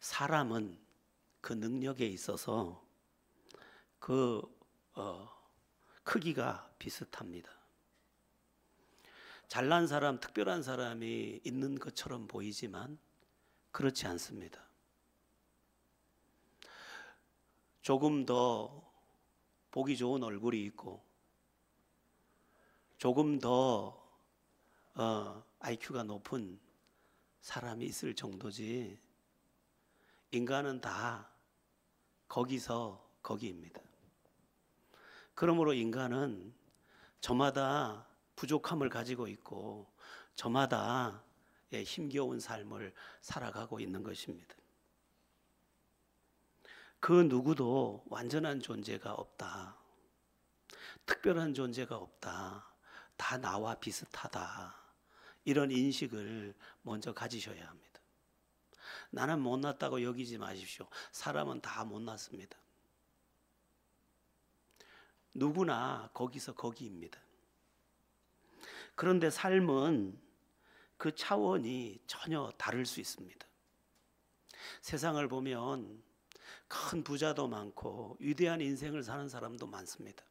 사람은 그 능력에 있어서 그 크기가 비슷합니다. 잘난 사람, 특별한 사람이 있는 것처럼 보이지만 그렇지 않습니다. 조금 더 보기 좋은 얼굴이 있고 조금 더 IQ가 높은 사람이 있을 정도지, 인간은 다 거기서 거기입니다. 그러므로 인간은 저마다 부족함을 가지고 있고 저마다 힘겨운 삶을 살아가고 있는 것입니다. 그 누구도 완전한 존재가 없다. 특별한 존재가 없다. 다 나와 비슷하다. 이런 인식을 먼저 가지셔야 합니다. 나는 못났다고 여기지 마십시오. 사람은 다 못났습니다. 누구나 거기서 거기입니다. 그런데 삶은 그 차원이 전혀 다를 수 있습니다. 세상을 보면 큰 부자도 많고 위대한 인생을 사는 사람도 많습니다.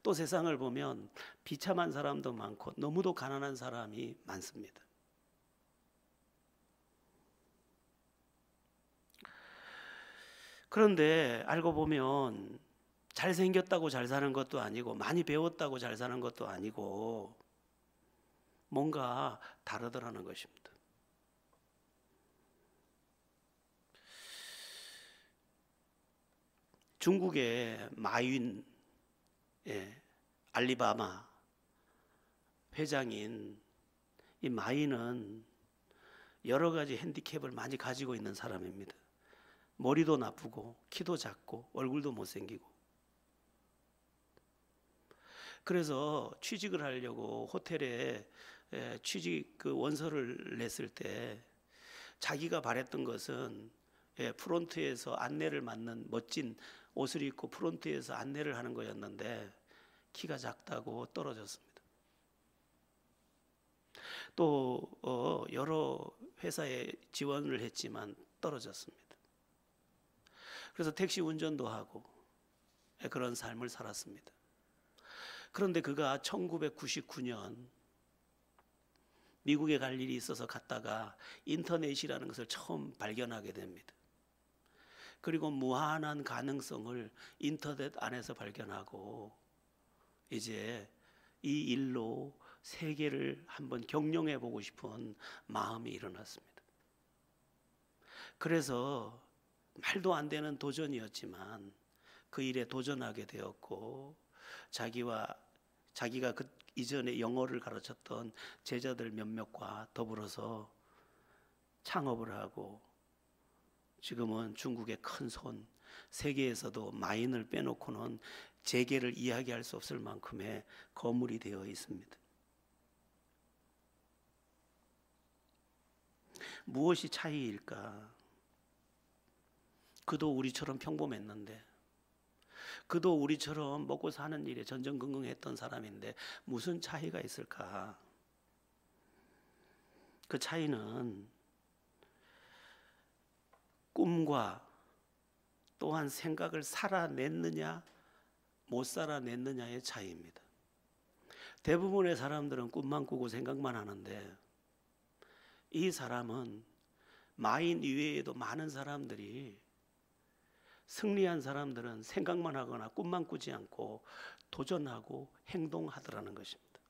또 세상을 보면 비참한 사람도 많고 너무도 가난한 사람이 많습니다. 그런데 알고 보면 잘생겼다고 잘 사는 것도 아니고 많이 배웠다고 잘 사는 것도 아니고 뭔가 다르더라는 것입니다. 중국의 마윈 알리바바 회장인 이 마윈은 여러 가지 핸디캡을 많이 가지고 있는 사람입니다. 머리도 나쁘고 키도 작고 얼굴도 못생기고. 그래서 취직을 하려고 호텔에 취직 그 원서를 냈을 때 자기가 바랬던 것은 프론트에서 안내를 맡는 멋진 옷을 입고 프론트에서 안내를 하는 거였는데 키가 작다고 떨어졌습니다. 또 여러 회사에 지원을 했지만 떨어졌습니다. 그래서 택시 운전도 하고 그런 삶을 살았습니다. 그런데 그가 1999년 미국에 갈 일이 있어서 갔다가 인터넷이라는 것을 처음 발견하게 됩니다. 그리고 무한한 가능성을 인터넷 안에서 발견하고 이제 이 일로 세계를 한번 경영해 보고 싶은 마음이 일어났습니다. 그래서 말도 안 되는 도전이었지만 그 일에 도전하게 되었고 자기가 그 이전에 영어를 가르쳤던 제자들 몇몇과 더불어서 창업을 하고 지금은 중국의 큰 손, 세계에서도 마인을 빼놓고는 재계를 이야기할 수 없을 만큼의 거물이 되어 있습니다. 무엇이 차이일까? 그도 우리처럼 평범했는데, 그도 우리처럼 먹고 사는 일에 전전긍긍했던 사람인데 무슨 차이가 있을까? 그 차이는 꿈과 또한 생각을 살아냈느냐 못 살아냈느냐의 차이입니다. 대부분의 사람들은 꿈만 꾸고 생각만 하는데 이 사람은 마인 이외에도 많은 사람들이 승리한 사람들은 생각만 하거나 꿈만 꾸지 않고 도전하고 행동하더라는 것입니다.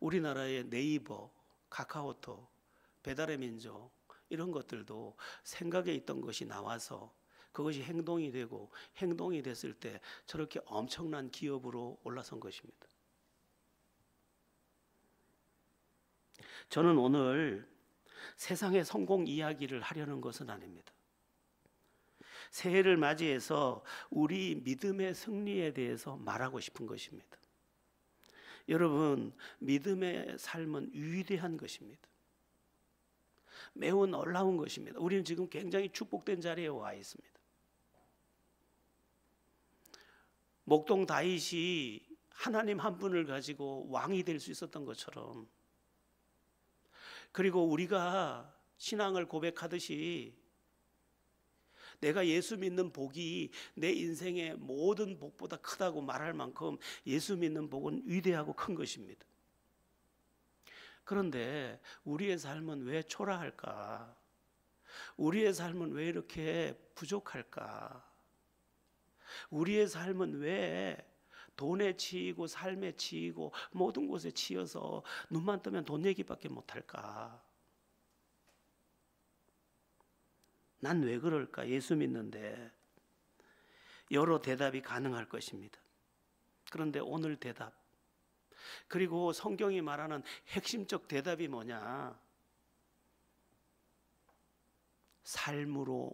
우리나라의 네이버, 카카오톡, 배달의 민족 이런 것들도 생각에 있던 것이 나와서 그것이 행동이 되고 행동이 됐을 때 저렇게 엄청난 기업으로 올라선 것입니다. 저는 오늘 세상의 성공 이야기를 하려는 것은 아닙니다. 새해를 맞이해서 우리 믿음의 승리에 대해서 말하고 싶은 것입니다. 여러분, 믿음의 삶은 위대한 것입니다. 매우 놀라운 것입니다. 우리는 지금 굉장히 축복된 자리에 와 있습니다. 목동 다윗이 하나님 한 분을 가지고 왕이 될 수 있었던 것처럼, 그리고 우리가 신앙을 고백하듯이 내가 예수 믿는 복이 내 인생의 모든 복보다 크다고 말할 만큼 예수 믿는 복은 위대하고 큰 것입니다. 그런데 우리의 삶은 왜 초라할까? 우리의 삶은 왜 이렇게 부족할까? 우리의 삶은 왜 돈에 치이고 삶에 치이고 모든 곳에 치여서 눈만 뜨면 돈 얘기밖에 못할까? 난 왜 그럴까? 예수 믿는데 여러 대답이 가능할 것입니다. 그런데 오늘 대답, 그리고 성경이 말하는 핵심적 대답이 뭐냐? 삶으로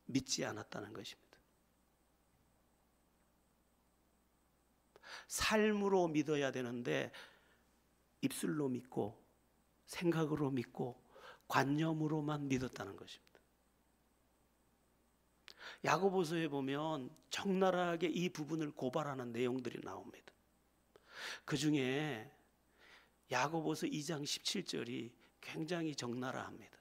믿지 않았다는 것입니다. 삶으로 믿어야 되는데 입술로 믿고 생각으로 믿고 관념으로만 믿었다는 것입니다. 야고보서에 보면 적나라하게 이 부분을 고발하는 내용들이 나옵니다. 그 중에 야고보서 2장 17절이 굉장히 적나라합니다.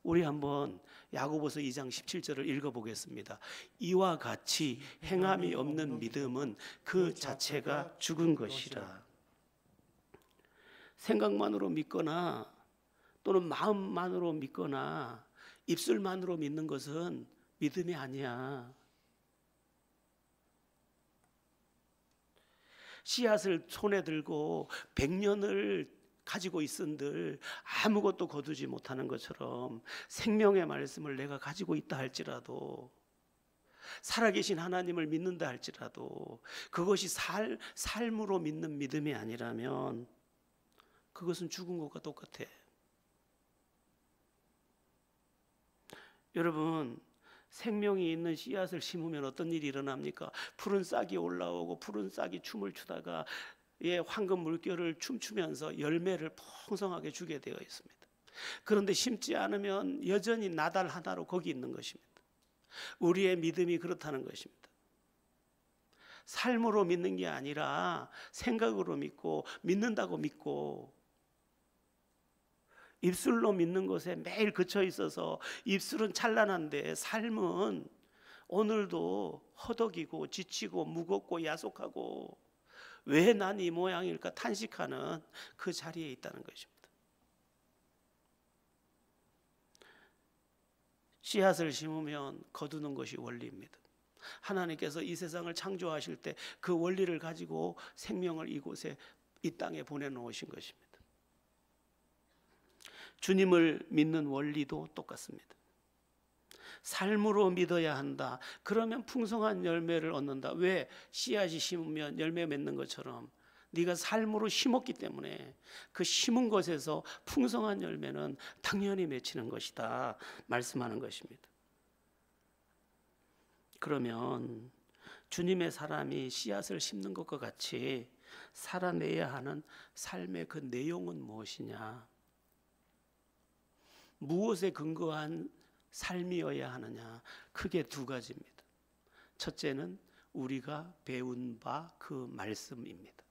우리 한번 야고보서 2장 17절을 읽어보겠습니다. 이와 같이 행함이 없는 믿음은 그 자체가 죽은 것이라. 생각만으로 믿거나 또는 마음만으로 믿거나 입술만으로 믿는 것은 믿음이 아니야. 씨앗을 손에 들고 100년을 가지고 있은들 아무것도 거두지 못하는 것처럼 생명의 말씀을 내가 가지고 있다 할지라도, 살아계신 하나님을 믿는다 할지라도 그것이 삶으로 믿는 믿음이 아니라면 그것은 죽은 것과 똑같아. 여러분, 생명이 있는 씨앗을 심으면 어떤 일이 일어납니까? 푸른 싹이 올라오고 푸른 싹이 춤을 추다가 황금 물결을 춤추면서 열매를 풍성하게 주게 되어 있습니다. 그런데 심지 않으면 여전히 나달 하나로 거기 있는 것입니다. 우리의 믿음이 그렇다는 것입니다. 삶으로 믿는 게 아니라 생각으로 믿고 믿는다고 믿고 입술로 믿는 것에 매일 그쳐 있어서 입술은 찬란한데 삶은 오늘도 허덕이고 지치고 무겁고 야속하고 왜 난 이 모양일까 탄식하는 그 자리에 있다는 것입니다. 씨앗을 심으면 거두는 것이 원리입니다. 하나님께서 이 세상을 창조하실 때 그 원리를 가지고 생명을 이곳에 이 땅에 보내놓으신 것입니다. 주님을 믿는 원리도 똑같습니다. 삶으로 믿어야 한다. 그러면 풍성한 열매를 얻는다. 왜? 씨앗이 심으면 열매 맺는 것처럼 네가 삶으로 심었기 때문에 그 심은 것에서 풍성한 열매는 당연히 맺히는 것이다 말씀하는 것입니다. 그러면 주님의 사람이 씨앗을 심는 것과 같이 살아내야 하는 삶의 그 내용은 무엇이냐? 무엇에 근거한 삶이어야 하느냐? 크게 두 가지입니다. 첫째는 우리가 배운 바 그 말씀입니다.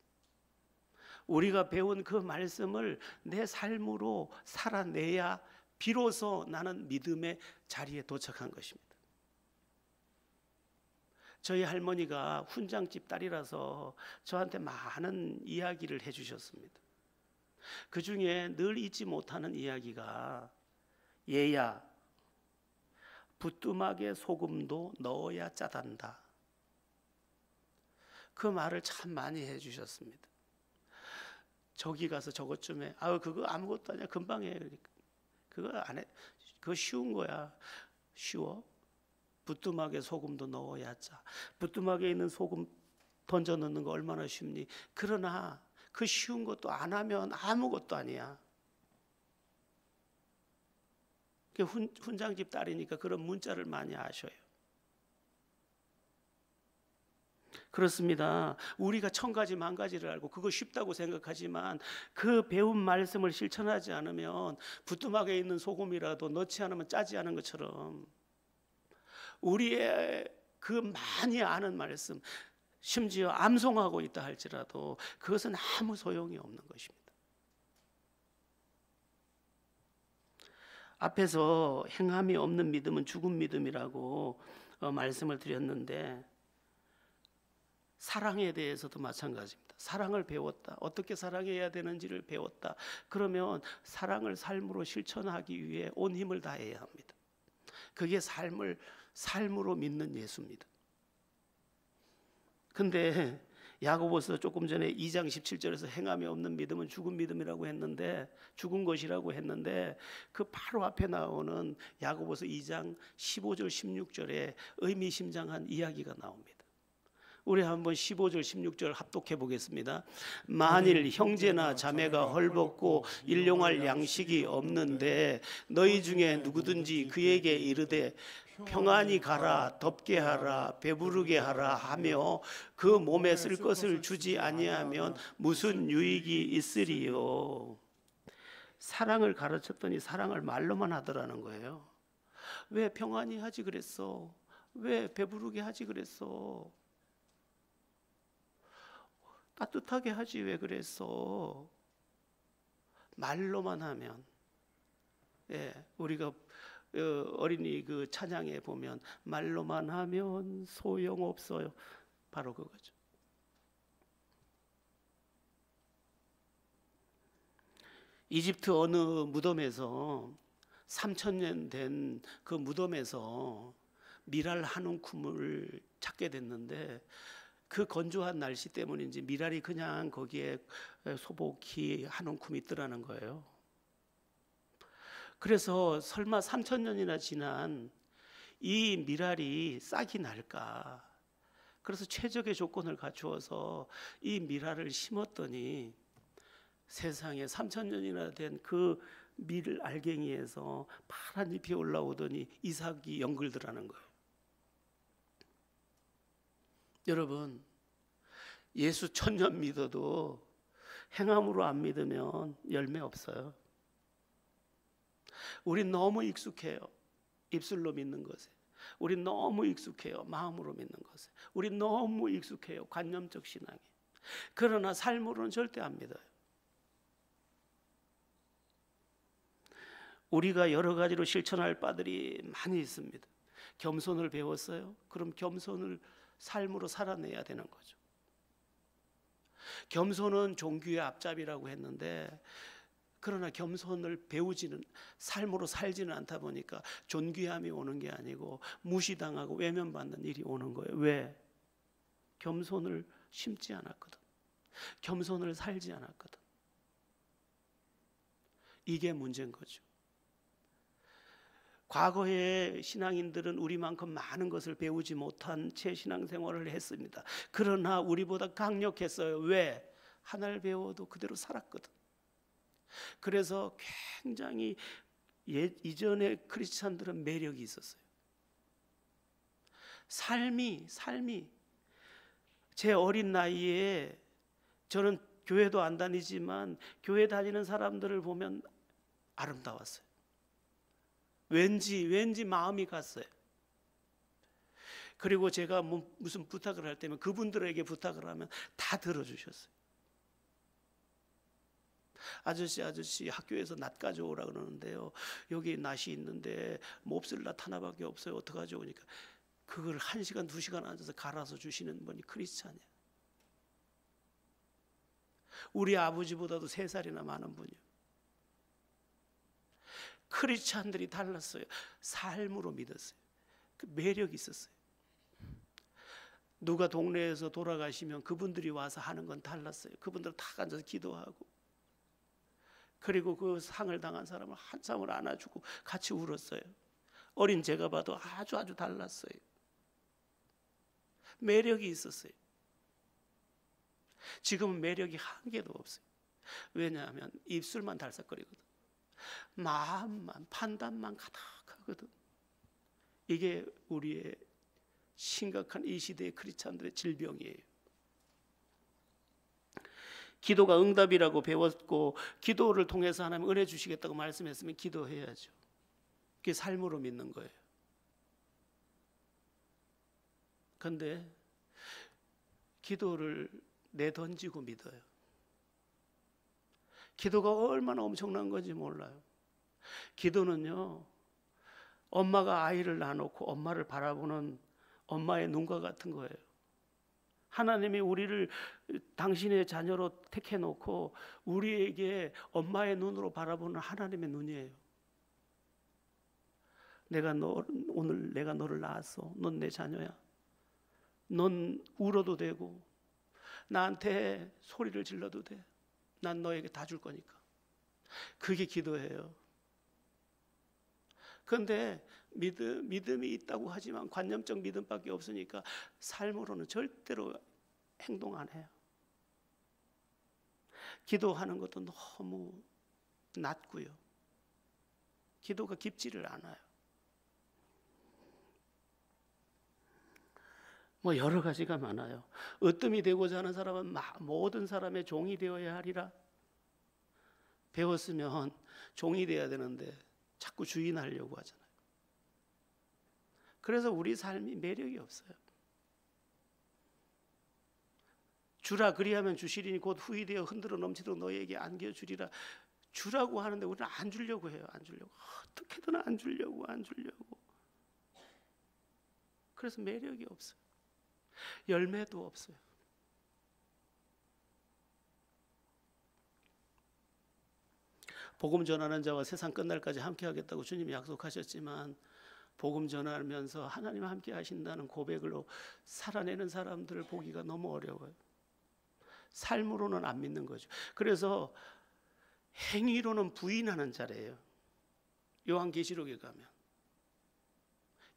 우리가 배운 그 말씀을 내 삶으로 살아내야 비로소 나는 믿음의 자리에 도착한 것입니다. 저희 할머니가 훈장집 딸이라서 저한테 많은 이야기를 해주셨습니다. 그 중에 늘 잊지 못하는 이야기가 얘야, 부뚜막에 소금도 넣어야 짜단다. 그 말을 참 많이 해주셨습니다. 저기 가서 저것 좀 해. 그거 아무것도 아니야. 금방 해. 그거 안 해. 그거 쉬운 거야. 쉬워? 부뚜막에 소금도 넣어야 짜. 부뚜막에 있는 소금 던져 넣는 거 얼마나 쉽니? 그러나 그 쉬운 것도 안 하면 아무것도 아니야. 훈장집 딸이니까 그런 문자를 많이 아셔요. 그렇습니다. 우리가 1000가지 만가지를 알고 그거 쉽다고 생각하지만 그 배운 말씀을 실천하지 않으면 부뚜막에 있는 소금이라도 넣지 않으면 짜지 않은 것처럼 우리의 그 많이 아는 말씀, 심지어 암송하고 있다 할지라도 그것은 아무 소용이 없는 것입니다. 앞에서 행함이 없는 믿음은 죽은 믿음이라고 말씀을 드렸는데, 사랑에 대해서도 마찬가지입니다. 사랑을 배웠다. 어떻게 사랑해야 되는지를 배웠다. 그러면 사랑을 삶으로 실천하기 위해 온 힘을 다해야 합니다. 그게 삶으로 믿는 예수입니다. 근데 야고보서 조금 전에 2장 17절에서 행함이 없는 믿음은 죽은 믿음이라고 했는데, 죽은 것이라고 했는데, 그 바로 앞에 나오는 야고보서 2장 15절 16절에 의미심장한 이야기가 나옵니다. 우리 한번 15절 16절 합독해 보겠습니다. 만일 형제나 자매가 헐벗고 일용할 양식이 없는데 너희 중에 누구든지 그에게 이르되 평안히 가라, 덥게 하라, 배부르게 하라 하며 그 몸에 쓸 것을 주지 아니하면 무슨 유익이 있으리요. 사랑을 가르쳤더니 사랑을 말로만 하더라는 거예요. 왜 평안히 하지 그랬어? 왜 배부르게 하지 그랬어? 따뜻하게 하지 왜 그랬어? 말로만 하면, 우리가 어린이 그 찬양에 보면 말로만 하면 소용없어요. 바로 그거죠. 이집트 어느 무덤에서 3000년 된 그 무덤에서 미랄 한 움큼을 찾게 됐는데, 그 건조한 날씨 때문인지 미랄이 그냥 거기에 소복히 한 움큼 있더라는 거예요. 그래서 설마 3000년이나 지난 이 미랄이 싹이 날까? 그래서 최적의 조건을 갖추어서 이 미랄을 심었더니 세상에 3000년이나 된 그 밀 알갱이에서 파란 잎이 올라오더니 이삭이 연글더라는 거예요. 여러분, 예수 1000년 믿어도 행함으로 안 믿으면 열매 없어요. 우린 너무 익숙해요. 입술로 믿는 것에. 우린 너무 익숙해요. 마음으로 믿는 것에. 우린 너무 익숙해요. 관념적 신앙에. 그러나 삶으로는 절대 안 믿어요. 우리가 여러 가지로 실천할 바들이 많이 있습니다. 겸손을 배웠어요? 그럼 겸손을 삶으로 살아내야 되는 거죠. 겸손은 종교의 앞잡이라고 했는데, 그러나 겸손을 배우지는, 삶으로 살지는 않다 보니까 존귀함이 오는 게 아니고 무시당하고 외면받는 일이 오는 거예요. 왜? 겸손을 심지 않았거든. 겸손을 살지 않았거든. 이게 문제인 거죠. 과거의 신앙인들은 우리만큼 많은 것을 배우지 못한 채 신앙생활을 했습니다. 그러나 우리보다 강력했어요. 왜? 하나를 배워도 그대로 살았거든. 그래서 굉장히 이전의 크리스찬들은 매력이 있었어요. 삶이 제 어린 나이에, 저는 교회도 안 다니지만 교회 다니는 사람들을 보면 아름다웠어요. 왠지 마음이 갔어요. 그리고 제가 무슨 부탁을 할 때면 그분들에게 부탁을 하면 다 들어주셨어요. 아저씨 학교에서 낫 가져오라 그러는데요, 여기 낫이 있는데 몹쓸 낫 하나밖에 없어요. 어떡하죠? 그러니까 그걸 1시간 2시간 앉아서 갈아서 주시는 분이 크리스찬이에요. 우리 아버지보다도 3살이나 많은 분이요. 크리스찬들이 달랐어요. 삶으로 믿었어요. 그 매력이 있었어요. 누가 동네에서 돌아가시면 그분들이 와서 하는 건 달랐어요. 그분들 다 앉아서 기도하고, 그리고 그 상을 당한 사람을 한참을 안아주고 같이 울었어요. 어린 제가 봐도 아주 달랐어요. 매력이 있었어요. 지금은 매력이 한 개도 없어요. 왜냐하면 입술만 달싹거리거든. 마음만, 판단만 가득하거든. 이게 우리의 심각한 이 시대의 크리스찬들의 질병이에요. 기도가 응답이라고 배웠고, 기도를 통해서 하나님 은혜 주시겠다고 말씀했으면 기도해야죠. 그게 삶으로 믿는 거예요. 그런데 기도를 내던지고 믿어요. 기도가 얼마나 엄청난 건지 몰라요. 기도는요, 엄마가 아이를 낳아놓고 엄마를 바라보는 엄마의 눈과 같은 거예요. 하나님이 우리를 당신의 자녀로 택해놓고 우리에게 엄마의 눈으로 바라보는 하나님의 눈이에요. 오늘 내가 너를 낳았어. 넌 내 자녀야. 넌 울어도 되고 나한테 소리를 질러도 돼. 난 너에게 다 줄 거니까. 그게 기도예요. 그런데 믿음이 있다고 하지만 관념적 믿음밖에 없으니까 삶으로는 절대로 행동 안 해요. 기도하는 것도 너무 낮고요. 기도가 깊지를 않아요. 뭐 여러 가지가 많아요. 으뜸이 되고자 하는 사람은 모든 사람의 종이 되어야 하리라. 배웠으면 종이 되어야 되는데 자꾸 주인하려고 하잖아요. 그래서 우리 삶이 매력이 없어요. 주라 그리하면 주시리니 곧 후이되어 흔들어 넘치도록 너희에게 안겨주리라. 주라고 하는데 우리는 안 주려고 해요. 안 주려고. 어떻게든 안 주려고. 그래서 매력이 없어요. 열매도 없어요. 복음 전하는 자와 세상 끝날까지 함께 하겠다고 주님이 약속하셨지만 복음 전하면서 하나님 함께 하신다는 고백으로 살아내는 사람들을 보기가 너무 어려워요. 삶으로는 안 믿는 거죠. 그래서 행위로는 부인하는 자래요. 요한계시록에 가면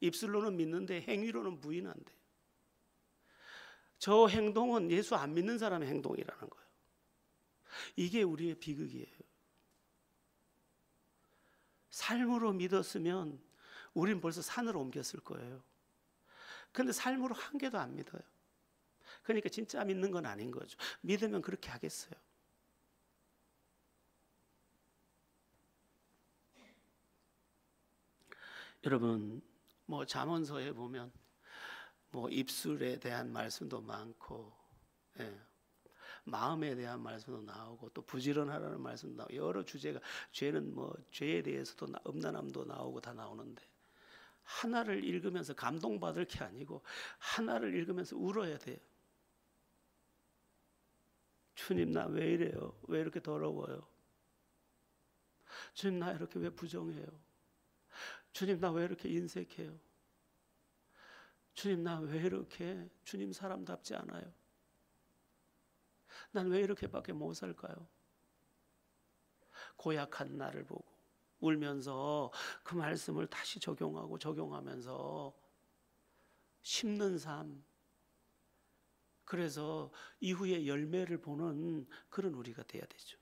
입술로는 믿는데 행위로는 부인한대. 저 행동은 예수 안 믿는 사람의 행동이라는 거예요. 이게 우리의 비극이에요. 삶으로 믿었으면 우린 벌써 산으로 옮겼을 거예요. 그런데 삶으로 한 개도 안 믿어요. 그러니까 진짜 믿는 건 아닌 거죠. 믿으면 그렇게 하겠어요. 여러분, 뭐 잠언서에 보면 뭐 입술에 대한 말씀도 많고, 마음에 대한 말씀도 나오고 또 부지런하라는 말씀도 나오고 여러 주제가 죄는 뭐 죄에 대해서도 음란함도 나오고 다 나오는데 하나를 읽으면서 감동받을 게 아니고 하나를 읽으면서 울어야 돼요. 주님 나 왜 이래요? 왜 이렇게 더러워요? 주님 나 이렇게 왜 부정해요? 주님 나 왜 이렇게 인색해요? 주님 나 왜 이렇게 주님 사람답지 않아요? 난 왜 이렇게밖에 못 살까요? 고약한 나를 보고 울면서 그 말씀을 다시 적용하면서 심는 삶, 그래서 이후에 열매를 보는 그런 우리가 돼야 되죠.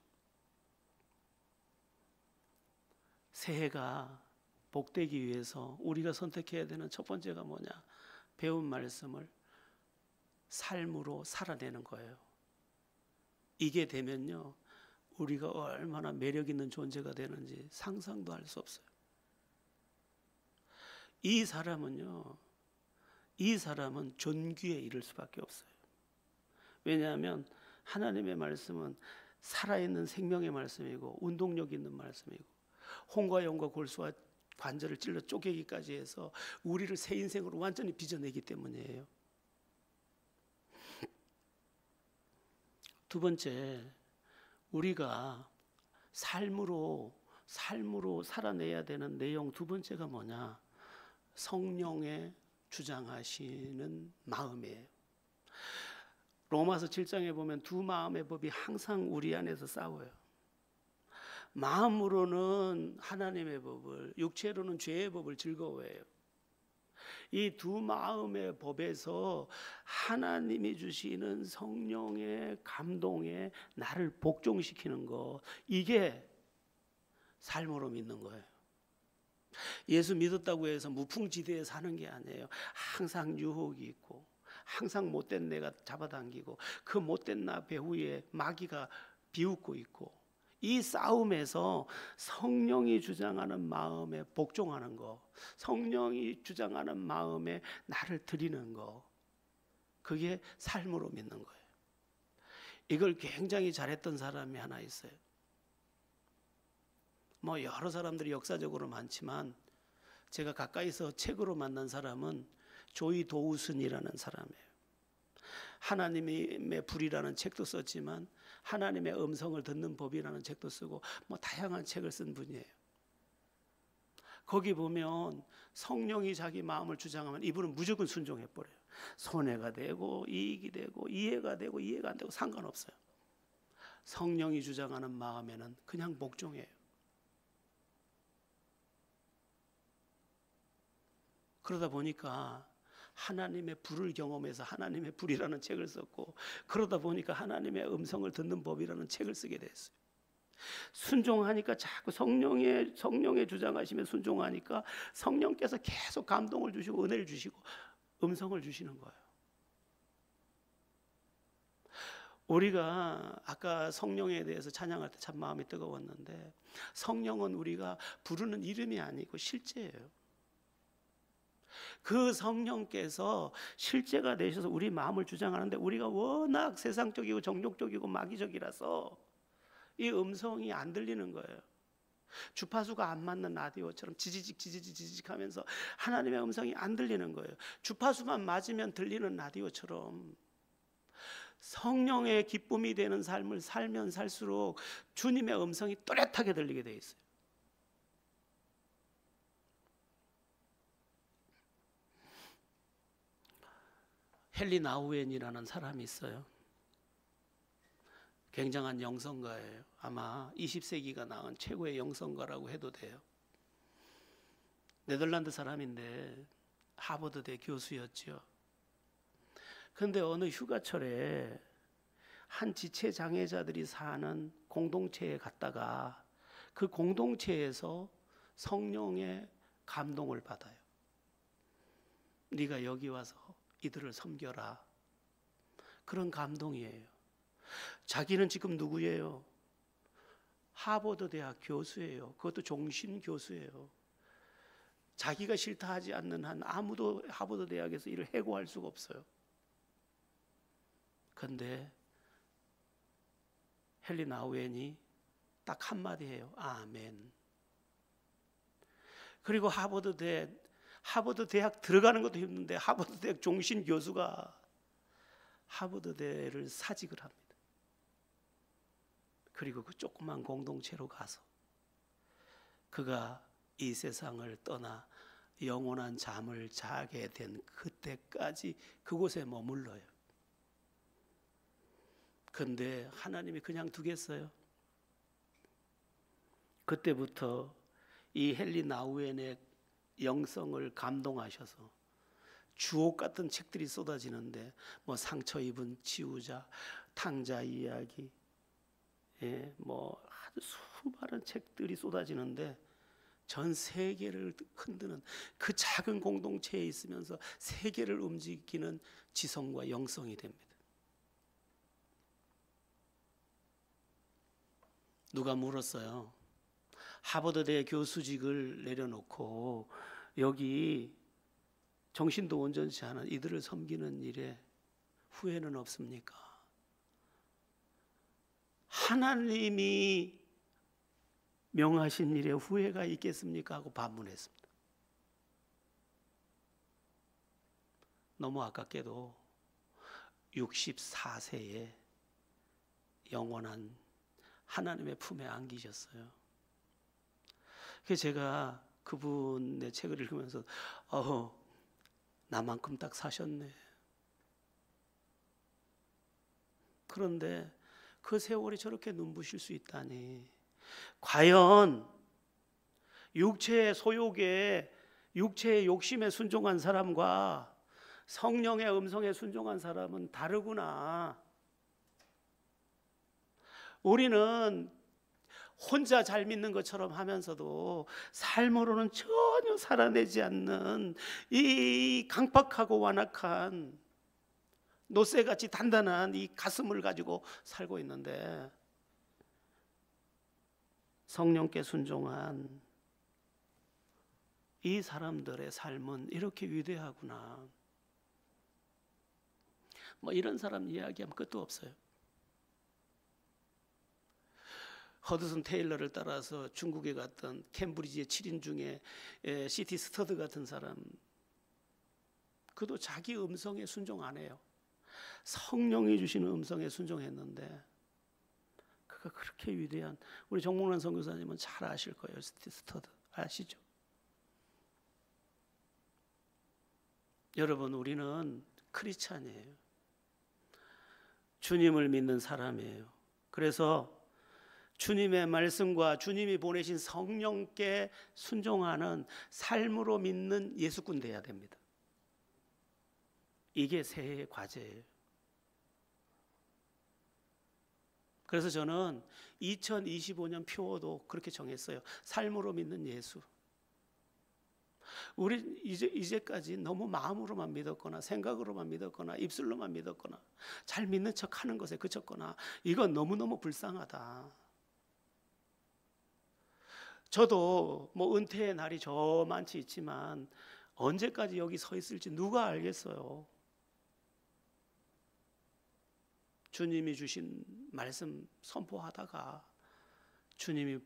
새해가 복되기 위해서 우리가 선택해야 되는 첫 번째가 뭐냐? 배운 말씀을 삶으로 살아내는 거예요. 이게 되면요, 우리가 얼마나 매력 있는 존재가 되는지 상상도 할 수 없어요. 이 사람은 존귀에 이를 수밖에 없어요. 왜냐하면 하나님의 말씀은 살아있는 생명의 말씀이고 운동력 있는 말씀이고 홍과 영과 골수와 관절을 찔러 쪼개기까지 해서 우리를 새 인생으로 완전히 빚어내기 때문이에요. 두 번째, 우리가 삶으로 살아내야 되는 내용 두 번째가 뭐냐? 성령의 주장하시는 마음이에요. 로마서 7장에 보면 두 마음의 법이 항상 우리 안에서 싸워요. 마음으로는 하나님의 법을, 육체로는 죄의 법을 즐거워해요. 이 두 마음의 법에서 하나님이 주시는 성령의 감동에 나를 복종시키는 것, 이게 삶으로 믿는 거예요. 예수 믿었다고 해서 무풍지대에 사는 게 아니에요. 항상 유혹이 있고 항상 못된 내가 잡아당기고 그 못된 나 배후에 마귀가 비웃고 있고, 이 싸움에서 성령이 주장하는 마음에 복종하는 거, 성령이 주장하는 마음에 나를 드리는 거, 그게 삶으로 믿는 거예요. 이걸 굉장히 잘했던 사람이 하나 있어요. 뭐 여러 사람들이 역사적으로 많지만 제가 가까이서 책으로 만난 사람은 조이 도우슨이라는 사람이에요. 하나님의 불이라는 책도 썼지만 하나님의 음성을 듣는 법이라는 책도 쓰고 뭐 다양한 책을 쓴 분이에요. 거기 보면 성령이 자기 마음을 주장하면 이분은 무조건 순종해 버려요. 손해가 되고 이익이 되고 이해가 되고 이해가 안 되고 상관없어요. 성령이 주장하는 마음에는 그냥 복종해요. 그러다 보니까 하나님의 불을 경험해서 하나님의 불이라는 책을 썼고, 그러다 보니까 하나님의 음성을 듣는 법이라는 책을 쓰게 됐어요. 순종하니까 자꾸 성령의 주장하심에 순종하니까 성령께서 계속 감동을 주시고 은혜를 주시고 음성을 주시는 거예요. 우리가 아까 성령에 대해서 찬양할 때 참 마음이 뜨거웠는데, 성령은 우리가 부르는 이름이 아니고 실제예요. 그 성령께서 실제가 되셔서 우리 마음을 주장하는데, 우리가 워낙 세상적이고 정욕적이고 마귀적이라서 이 음성이 안 들리는 거예요. 주파수가 안 맞는 라디오처럼 지지직 하면서 하나님의 음성이 안 들리는 거예요. 주파수만 맞으면 들리는 라디오처럼 성령의 기쁨이 되는 삶을 살면 살수록 주님의 음성이 또렷하게 들리게 돼 있어요. 헨리 나우엔이라는 사람이 있어요. 굉장한 영성가예요. 아마 20세기가 낳은 최고의 영성가라고 해도 돼요. 네덜란드 사람인데 하버드대 교수였죠. 그런데 어느 휴가철에 한 지체 장애자들이 사는 공동체에 갔다가 그 공동체에서 성령의 감동을 받아요. 네가 여기 와서 이들을 섬겨라. 그런 감동이에요. 자기는 지금 누구예요? 하버드 대학 교수예요. 그것도 종신 교수예요. 자기가 싫다 하지 않는 한 아무도 하버드 대학에서 일을 해고할 수가 없어요. 그런데 헨리 나우엔이 딱 한마디 해요. 아멘. 그리고 하버드 대학 들어가는 것도 힘든데 하버드 대학 종신 교수가 하버드 대를 사직을 합니다. 그리고 그 조그만 공동체로 가서 그가 이 세상을 떠나 영원한 잠을 자게 된 그때까지 그곳에 머물러요. 그런데 하나님이 그냥 두겠어요? 그때부터 이 헨리 나우엔의 영성을 감동하셔서 주옥 같은 책들이 쏟아지는데, 뭐 상처 입은 치유자, 탕자 이야기, 뭐 아주 수많은 책들이 쏟아지는데 전 세계를 흔드는, 그 작은 공동체에 있으면서 세계를 움직이는 지성과 영성이 됩니다. 누가 물었어요. 하버드대 교수직을 내려놓고 여기 정신도 온전치 않은 이들을 섬기는 일에 후회는 없습니까? 하나님이 명하신 일에 후회가 있겠습니까? 하고 반문했습니다. 너무 아깝게도 64세에 영원한 하나님의 품에 안기셨어요. 그래서 제가 그분의 책을 읽으면서 나만큼 딱 사셨네. 그런데 그 세월이 저렇게 눈부실 수 있다니, 과연 육체의 소욕에, 육체의 욕심에 순종한 사람과 성령의 음성에 순종한 사람은 다르구나. 우리는 혼자 잘 믿는 것처럼 하면서도 삶으로는 전혀 살아내지 않는 이 강팍하고 완악한 노쇠같이 단단한 이 가슴을 가지고 살고 있는데, 성령께 순종한 이 사람들의 삶은 이렇게 위대하구나. 뭐 이런 사람 이야기하면 끝도 없어요. 허드슨 테일러를 따라서 중국에 갔던 캠브리지의 7인 중에 시티 스터드 같은 사람, 그도 자기 음성에 순종 안 해요. 성령이 주시는 음성에 순종했는데 그가 그렇게 위대한, 우리 정몽란 선교사님은 잘 아실 거예요. 시티 스터드 아시죠? 여러분, 우리는 크리스찬이에요. 주님을 믿는 사람이에요. 그래서 주님의 말씀과 주님이 보내신 성령께 순종하는 삶으로 믿는 예수꾼 돼야 됩니다. 이게 새해의 과제예요. 그래서 저는 2025년 표어도 그렇게 정했어요. 삶으로 믿는 예수. 우리 이제까지 너무 마음으로만 믿었거나 생각으로만 믿었거나 입술로만 믿었거나 잘 믿는 척하는 것에 그쳤거나, 이건 너무너무 불쌍하다. 저도 뭐 은퇴의 날이 저만치 있지만 언제까지 여기 서 있을지 누가 알겠어요. 주님이 주신 말씀 선포하다가 주님이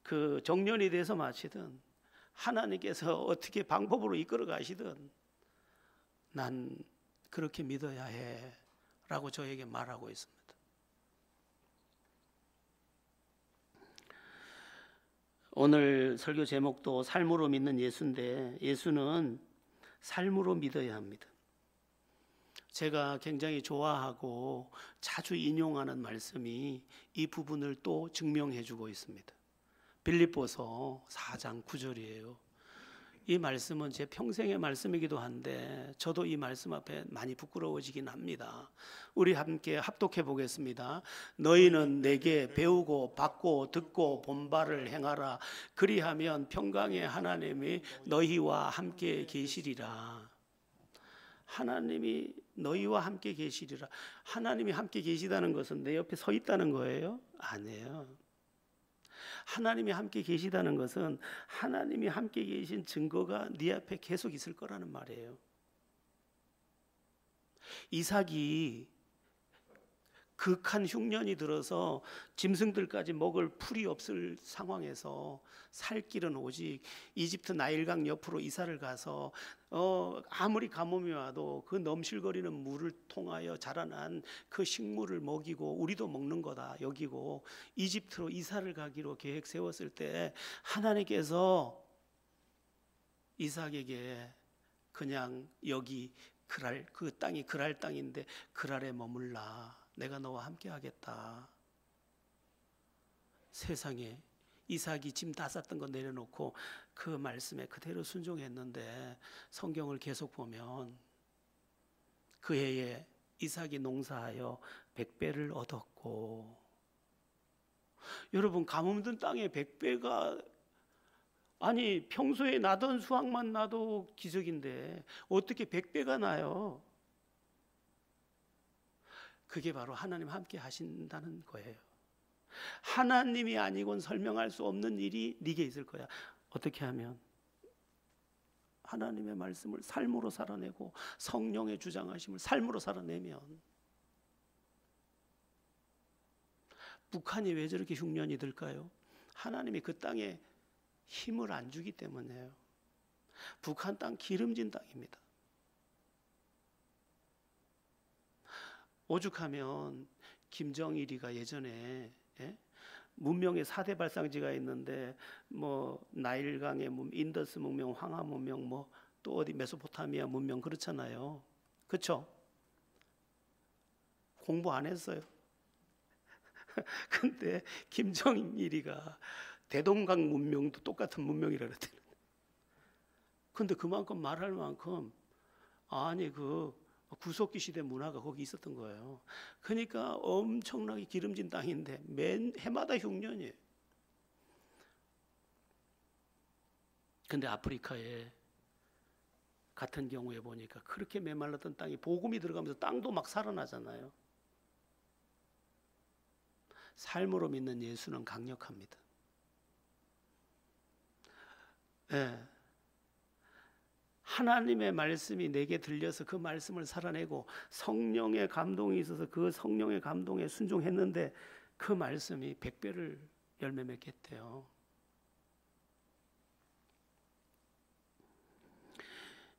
그 정년이 돼서 마치든 하나님께서 어떻게 방법으로 이끌어 가시든 난 그렇게 믿어야 해 라고 저에게 말하고 있습니다. 오늘 설교 제목도 삶으로 믿는 예수인데, 예수는 삶으로 믿어야 합니다. 제가 굉장히 좋아하고 자주 인용하는 말씀이 이 부분을 또 증명해 주고 있습니다. 빌립보서 4장 9절이에요. 이 말씀은 제 평생의 말씀이기도 한데 저도 이 말씀 앞에 많이 부끄러워지긴 합니다. 우리 함께 합독해 보겠습니다. 너희는 내게 배우고 받고 듣고 본 바를 행하라. 그리하면 평강의 하나님이 너희와 함께 계시리라. 하나님이 너희와 함께 계시리라. 하나님이 함께 계시다는 것은 내 옆에 서 있다는 거예요? 아니에요. 하나님이 함께 계시다는 것은 하나님이 함께 계신 증거가 네 앞에 계속 있을 거라는 말이에요. 이삭이 극한 흉년이 들어서 짐승들까지 먹을 풀이 없을 상황에서 살 길은 오직 이집트 나일강 옆으로 이사를 가서 아무리 가뭄이 와도 그 넘실거리는 물을 통하여 자라난 그 식물을 먹이고 우리도 먹는 거다 여기고 이집트로 이사를 가기로 계획 세웠을 때 하나님께서 이삭에게 그냥 여기 그랄, 그 땅이 그랄 땅인데 그랄에 머물라. 내가 너와 함께 하겠다. 세상에 이삭이 짐 다 쌌던 거 내려놓고 그 말씀에 그대로 순종했는데 성경을 계속 보면 그 해에 이삭이 농사하여 100배를 얻었고, 여러분 가뭄 든 땅에 100배가 아니 평소에 나던 수확만 나도 기적인데 어떻게 100배가 나요? 그게 바로 하나님 함께 하신다는 거예요. 하나님이 아니곤 설명할 수 없는 일이 네게 있을 거야. 어떻게 하면? 하나님의 말씀을 삶으로 살아내고 성령의 주장하심을 삶으로 살아내면. 북한이 왜 저렇게 흉년이 들까요? 하나님이 그 땅에 힘을 안 주기 때문에요. 북한 땅 기름진 땅입니다. 오죽하면 김정일이가 예전에 문명의 4대 발상지가 있는데 뭐 나일강의 인더스 문명, 황하 문명, 뭐 또 어디 메소포타미아 문명 그렇잖아요. 그렇죠? 공부 안 했어요. 근데 김정일이가 대동강 문명도 똑같은 문명이라 그랬대요. 근데 그만큼 말할 만큼 아니 그 구석기 시대 문화가 거기 있었던 거예요. 그러니까 엄청나게 기름진 땅인데 맨 해마다 흉년이에요. 근데 아프리카에 같은 경우에 보니까 그렇게 메말랐던 땅이 복음이 들어가면서 땅도 막 살아나잖아요. 삶으로 믿는 예수는 강력합니다. 네. 하나님의 말씀이 내게 들려서 그 말씀을 살아내고 성령의 감동이 있어서 그 성령의 감동에 순종했는데 그 말씀이 100배를 열매 맺겠대요.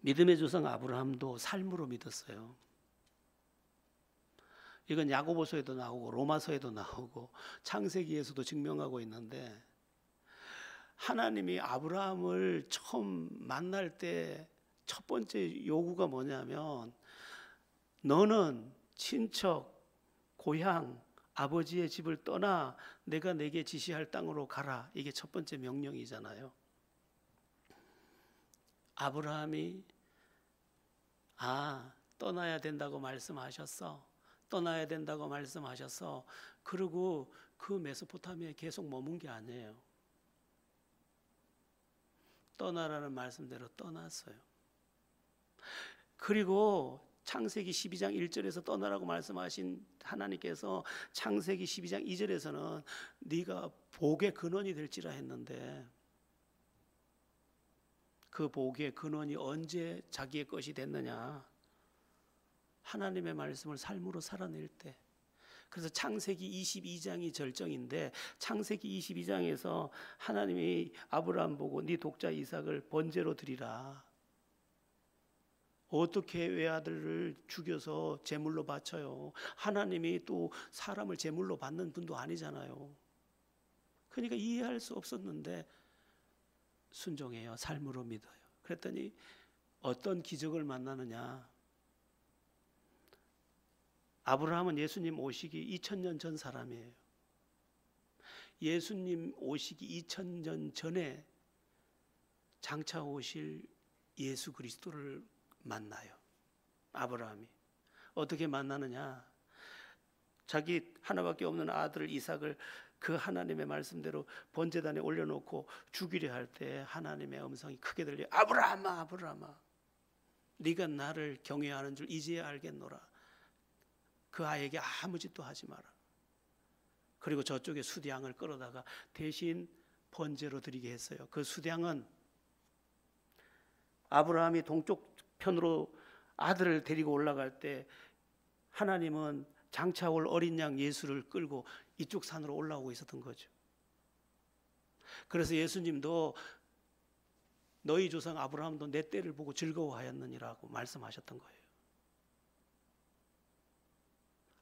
믿음의 조상 아브라함도 삶으로 믿었어요. 이건 야고보서에도 나오고 로마서에도 나오고 창세기에서도 증명하고 있는데, 하나님이 아브라함을 처음 만날 때 첫 번째 요구가 뭐냐면, 너는 친척, 고향, 아버지의 집을 떠나 내가 내게 지시할 땅으로 가라. 이게 첫 번째 명령이잖아요. 아브라함이 떠나야 된다고 말씀하셨어. 떠나야 된다고 말씀하셨어. 그리고 그 메소포타미아에 계속 머문 게 아니에요. 떠나라는 말씀대로 떠났어요. 그리고 창세기 12장 1절에서 떠나라고 말씀하신 하나님께서 창세기 12장 2절에서는 네가 복의 근원이 될지라 했는데, 그 복의 근원이 언제 자기의 것이 됐느냐? 하나님의 말씀을 삶으로 살아낼 때. 그래서 창세기 22장이 절정인데, 창세기 22장에서 하나님이 아브라함 보고 네 독자 이삭을 번제로 드리라. 어떻게 외아들을 죽여서 제물로 바쳐요? 하나님이 또 사람을 제물로 받는 분도 아니잖아요. 그러니까 이해할 수 없었는데 순종해요. 삶으로 믿어요. 그랬더니 어떤 기적을 만나느냐? 아브라함은 예수님 오시기 2000년 전 사람이에요. 예수님 오시기 2000년 전에 장차 오실 예수 그리스도를 만나요. 아브라함이 어떻게 만나느냐? 자기 하나밖에 없는 아들 이삭을 그 하나님의 말씀대로 번제단에 올려놓고 죽이려 할 때 하나님의 음성이 크게 들려, 아브라함아, 아브라함아, 네가 나를 경외하는 줄 이제야 알겠노라. 그 아이에게 아무 짓도 하지 마라. 그리고 저쪽에 수량을 끌어다가 대신 번제로 드리게 했어요. 그 수량은 아브라함이 동쪽 편으로 아들을 데리고 올라갈 때 하나님은 장차 올 어린 양 예수를 끌고 이쪽 산으로 올라오고 있었던 거죠. 그래서 예수님도 너희 조상 아브라함도 내 때를 보고 즐거워하였느니라고 말씀하셨던 거예요.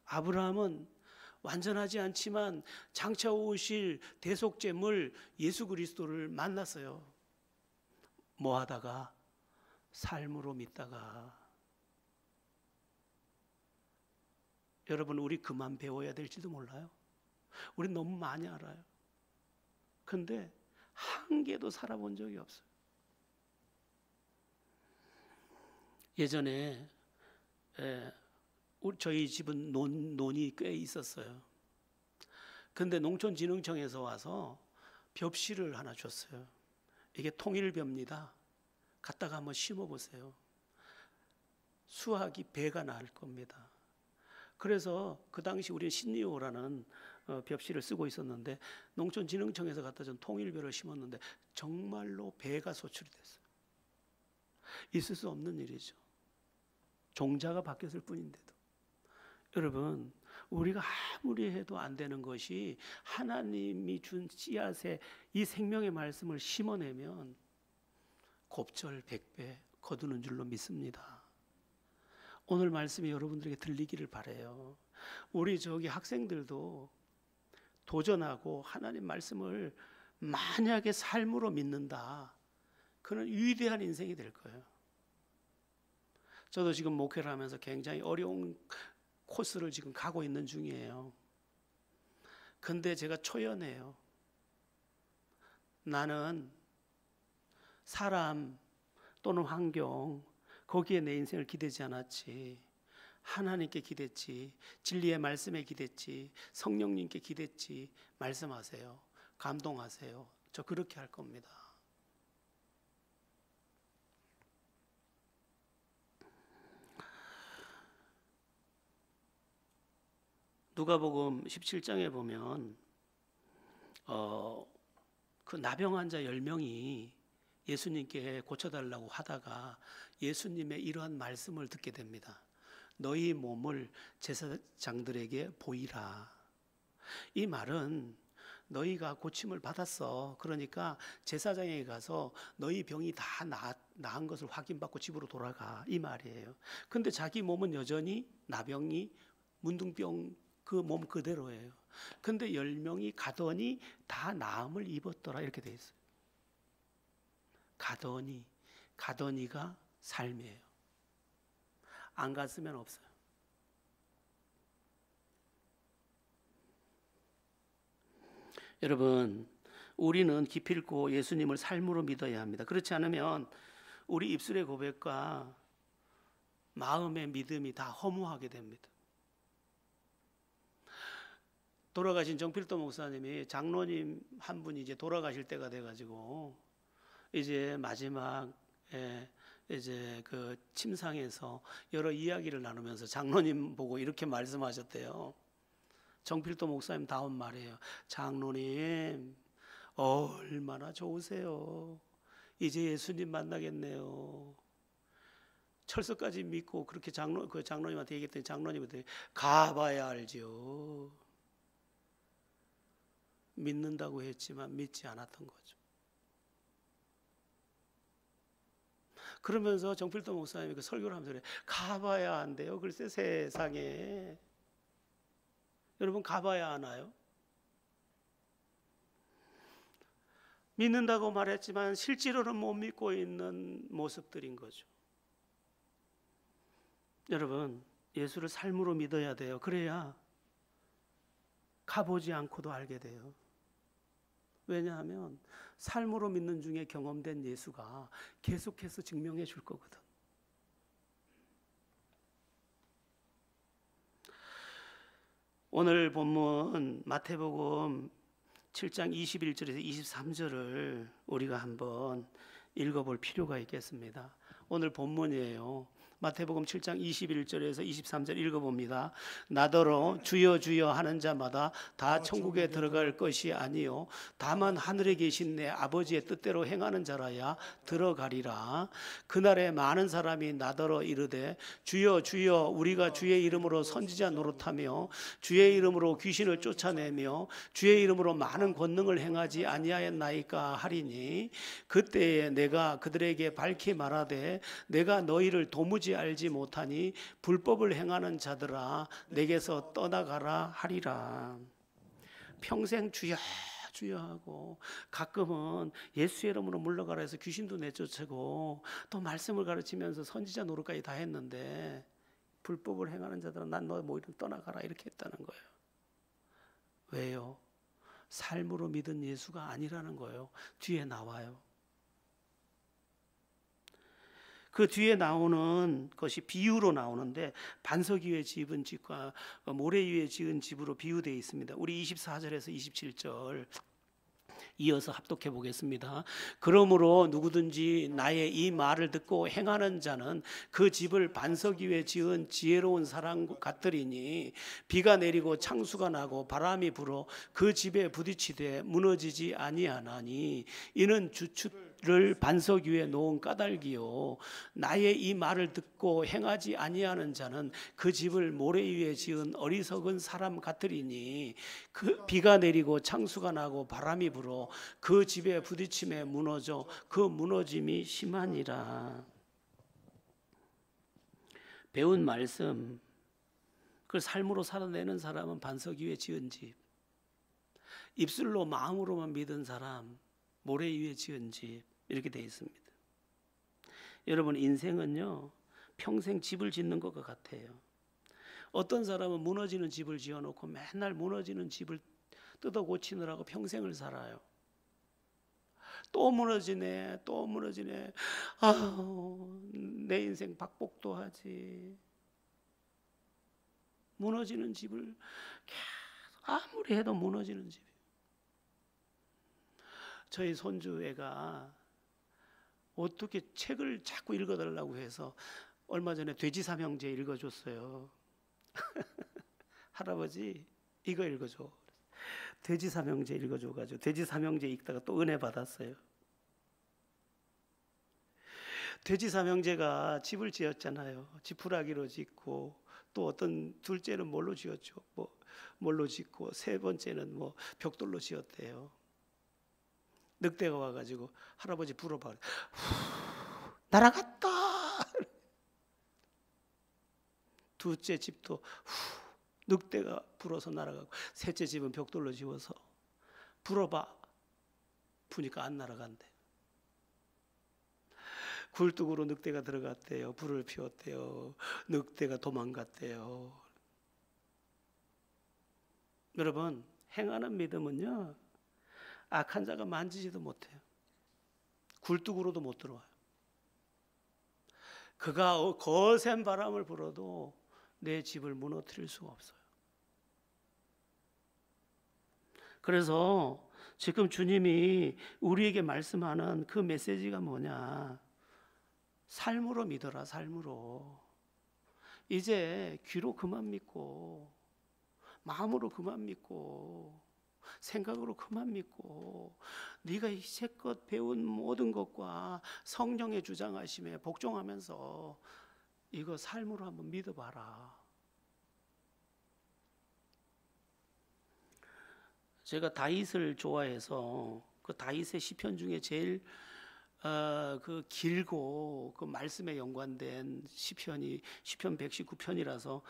아브라함은 완전하지 않지만 장차 오실 대속제물 예수 그리스도를 만났어요. 뭐 하다가? 삶으로 믿다가. 여러분, 우리 그만 배워야 될지도 몰라요. 우리 너무 많이 알아요. 근데 한 개도 살아본 적이 없어요. 예전에 저희 집은 논이 꽤 있었어요. 근데 농촌진흥청에서 와서 벽실을 하나 줬어요. 이게 통일벼입니다. 갖다가 한번 심어보세요. 수확이 배가 날 겁니다. 그래서 그 당시 우리는 신리오라는 벽실을 쓰고 있었는데, 농촌진흥청에서 갖다 준 통일벼를 심었는데 정말로 배가 소출이 됐어요. 있을 수 없는 일이죠. 종자가 바뀌었을 뿐인데도. 여러분, 우리가 아무리 해도 안 되는 것이 하나님이 준 씨앗에 이 생명의 말씀을 심어내면 곱절 100배 거두는 줄로 믿습니다. 오늘 말씀이 여러분들에게 들리기를 바라요. 우리 저기 학생들도 도전하고 하나님 말씀을 만약에 삶으로 믿는다, 그는 위대한 인생이 될 거예요. 저도 지금 목회를 하면서 굉장히 어려운 코스를 지금 가고 있는 중이에요. 근데 제가 초연해요. 나는 사람 또는 환경, 거기에 내 인생을 기대지 않았지. 하나님께 기댔지. 진리의 말씀에 기댔지. 성령님께 기댔지. 말씀하세요. 감동하세요. 저 그렇게 할 겁니다. 누가복음 17장에 보면 그 나병 환자 10명이 예수님께 고쳐달라고 하다가 예수님의 이러한 말씀을 듣게 됩니다. 너희 몸을 제사장들에게 보이라. 이 말은 너희가 고침을 받았어. 그러니까 제사장에게 가서 너희 병이 다 나은 것을 확인받고 집으로 돌아가. 이 말이에요. 근데 자기 몸은 여전히 나병이 문둥병 그 몸 그대로예요. 근데 10명이 가더니 다 나음을 입었더라 이렇게 돼 있어요. 가더니가 삶이에요. 안 갔으면 없어요. 여러분, 우리는 기필코 예수님을 삶으로 믿어야 합니다. 그렇지 않으면 우리 입술의 고백과 마음의 믿음이 다 허무하게 됩니다. 돌아가신 정필도 목사님이 장로님 한 분이 이제 돌아가실 때가 돼가지고 이제 마지막에 이제 그 침상에서 여러 이야기를 나누면서 장로님 보고 이렇게 말씀하셨대요. 정필도 목사님 다운 말이에요. 장로님 얼마나 좋으세요. 이제 예수님 만나겠네요. 철석까지 믿고 그렇게 장로님한테 얘기했더니 장로님한테 가봐야 알지요. 믿는다고 했지만 믿지 않았던 거죠. 그러면서 정필도 목사님이 그 설교를 하면서 그래, 가봐야 한대요. 글쎄 세상에. 여러분 가봐야 하나요? 믿는다고 말했지만 실제로는 못 믿고 있는 모습들인 거죠. 여러분 예수를 삶으로 믿어야 돼요. 그래야 가보지 않고도 알게 돼요. 왜냐하면 삶으로 믿는 중에 경험된 예수가 계속해서 증명해 줄 거거든. 오늘 본문 마태복음 7장 21절에서 23절을 우리가 한번 읽어볼 필요가 있겠습니다. 오늘 본문이에요. 마태복음 7장 21절에서 23절 읽어봅니다. 나더러 주여 주여 하는 자마다 다 천국에 들어갈 것이 아니요 다만 하늘에 계신 내 아버지의 뜻대로 행하는 자라야 들어가리라. 그날에 많은 사람이 나더러 이르되 주여 주여 우리가 주의 이름으로 선지자 노릇하며 주의 이름으로 귀신을 쫓아내며 주의 이름으로 많은 권능을 행하지 아니하였나이까 하리니 그때에 내가 그들에게 밝히 말하되 내가 너희를 도무지 알지 못하니 불법을 행하는 자들아 내게서 떠나가라 하리라. 평생 주여 주여 하고 가끔은 예수의 이름으로 물러가라 해서 귀신도 내쫓고 또 말씀을 가르치면서 선지자 노릇까지 다 했는데 불법을 행하는 자들아 난 너 모이를 떠나가라 이렇게 했다는 거예요. 왜요? 삶으로 믿은 예수가 아니라는 거예요. 뒤에 나와요. 그 뒤에 나오는 것이 비유로 나오는데 반석 위에 지은 집과 모래 위에 지은 집으로 비유되어 있습니다. 우리 24절에서 27절 이어서 합독해 보겠습니다. 그러므로 누구든지 나의 이 말을 듣고 행하는 자는 그 집을 반석 위에 지은 지혜로운 사람 같으리니 비가 내리고 창수가 나고 바람이 불어 그 집에 부딪히되 무너지지 아니하나니 이는 주춧을 반석 위에 놓은 까닭이요 나의 이 말을 듣고 행하지 아니하는 자는 그 집을 모래 위에 지은 어리석은 사람 같으리니 그 비가 내리고 창수가 나고 바람이 불어 그 집에 부딪힘에 무너져 그 무너짐이 심하니라. 배운 말씀, 그 삶으로 살아내는 사람은 반석 위에 지은 집, 입술로 마음으로만 믿은 사람 모래 위에 지은 집 이렇게 되어 있습니다. 여러분 인생은요 평생 집을 짓는 것과 같아요. 어떤 사람은 무너지는 집을 지어놓고 맨날 무너지는 집을 뜯어 고치느라고 평생을 살아요. 또 무너지네 또 무너지네 내 인생 박복도 하지. 무너지는 집을 계속 아무리 해도 무너지는 집이에요. 저희 손주 애가 어떻게 책을 자꾸 읽어달라고 해서 얼마 전에 돼지 삼형제 읽어줬어요. 할아버지 이거 읽어줘. 돼지 삼형제 읽어줘가지고 돼지 삼형제 읽다가 또 은혜 받았어요. 돼지 삼형제가 집을 지었잖아요. 지푸라기로 짓고, 또 어떤 둘째는 뭘로 지었죠? 뭘로 짓고, 세 번째는 벽돌로 지었대요. 늑대가 와가지고 할아버지 불어봐. 날아갔다. 둘째 집도 늑대가 불어서 날아가고, 셋째 집은 벽돌로 지어서 불어봐. 부니까 안 날아간대. 굴뚝으로 늑대가 들어갔대요. 불을 피웠대요. 늑대가 도망갔대요. 여러분, 행하는 믿음은요, 악한 자가 만지지도 못해요. 굴뚝으로도 못 들어와요. 그가 거센 바람을 불어도 내 집을 무너뜨릴 수가 없어요. 그래서 지금 주님이 우리에게 말씀하는 그 메시지가 뭐냐? 삶으로 믿어라, 삶으로. 이제 귀로 그만 믿고, 마음으로 그만 믿고, 생각으로 그만 믿고, 네가 이제껏 배운 모든 것과 성령의 주장하심에 복종하면서 이거 삶으로 한번 믿어봐라. 제가 다윗을 좋아해서 그 다윗의 시편 중에 제일 그 길고 그 말씀에 연관된 시편이 시편 119편이라서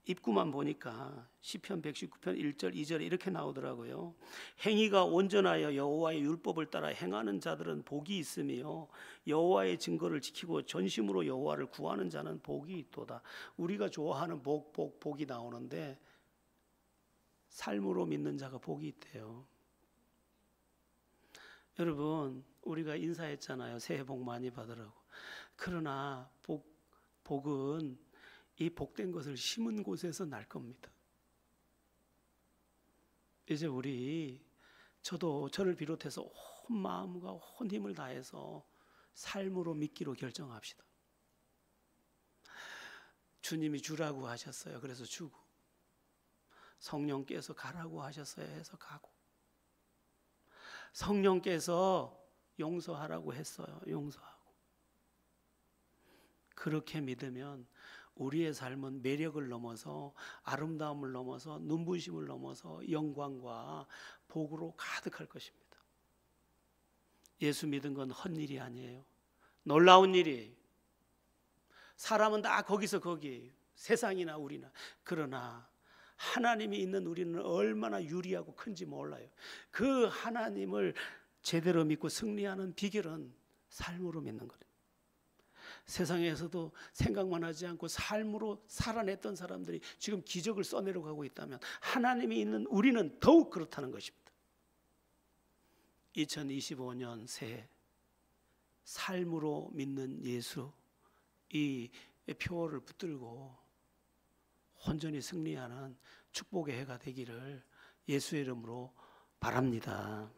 입구만 보니까 시편 119편 1절 2절에 이렇게 나오더라고요. 행위가 온전하여 여호와의 율법을 따라 행하는 자들은 복이 있으며 여호와의 증거를 지키고 전심으로 여호와를 구하는 자는 복이 있도다. 우리가 좋아하는 복이 나오는데 삶으로 믿는 자가 복이 있대요. 여러분, 우리가 인사했잖아요. 새해 복 많이 받으라고. 그러나 복은 이 복된 것을 심은 곳에서 날 겁니다. 이제 저를 비롯해서 온 마음과 온 힘을 다해서 삶으로 믿기로 결정합시다. 주님이 주라고 하셨어요. 그래서 주고, 성령께서 가라고 하셨어요. 해서 가고, 성령께서 용서하라고 했어요. 용서하고. 그렇게 믿으면 우리의 삶은 매력을 넘어서, 아름다움을 넘어서, 눈부심을 넘어서 영광과 복으로 가득할 것입니다. 예수 믿은 건 헛일이 아니에요. 놀라운 일이에요. 사람은 다 거기서 거기, 세상이나 우리나. 그러나 하나님이 있는 우리는 얼마나 유리하고 큰지 몰라요. 그 하나님을 제대로 믿고 승리하는 비결은 삶으로 믿는 거예요. 세상에서도 생각만 하지 않고 삶으로 살아냈던 사람들이 지금 기적을 써내려가고 있다면 하나님이 있는 우리는 더욱 그렇다는 것입니다. 2025년 새해 삶으로 믿는 예수, 이 표어를 붙들고 온전히 승리하는 축복의 해가 되기를 예수의 이름으로 바랍니다.